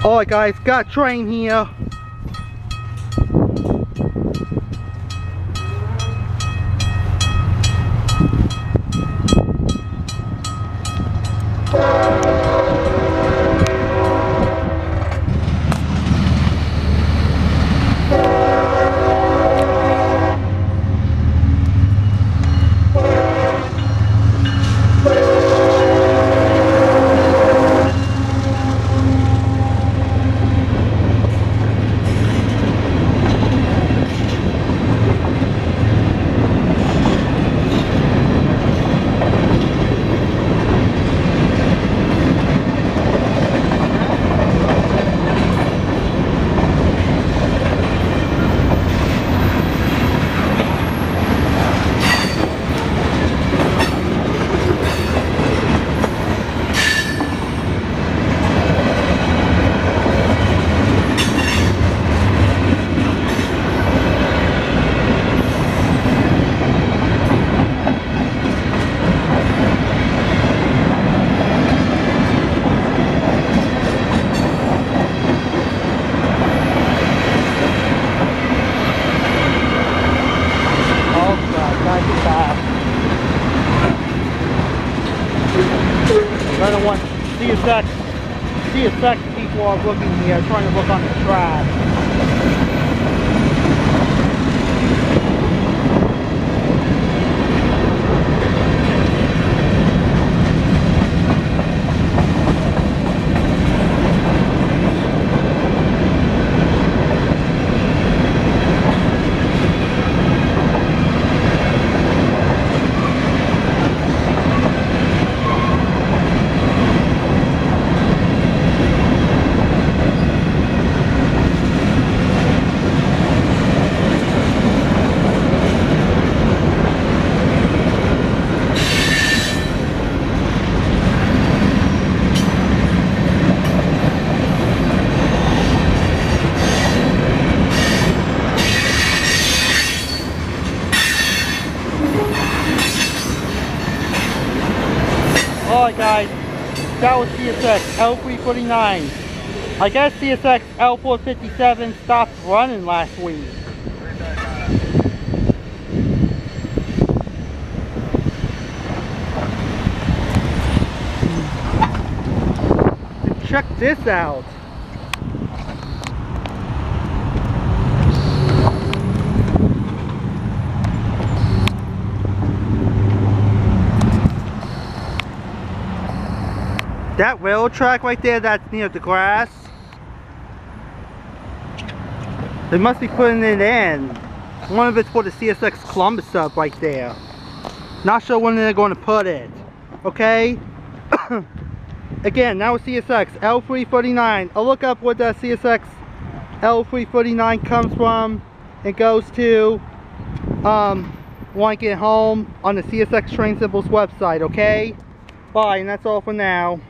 Alright guys, got a train here. Another one, CSX people are looking here, trying to look on the track. Alright guys, that was CSX L349. I guess CSX L457 stopped running last week. Check this out. That railroad track right there, that's near the grass. They must be putting it in. One of it's for the CSX Columbus sub right there. Not sure when they're going to put it. Okay? Again, that was CSX L349. I'll look up what the CSX L349 comes from. It goes to Want to Get Home on the CSX Train Symbols website, okay? Bye, and that's all for now.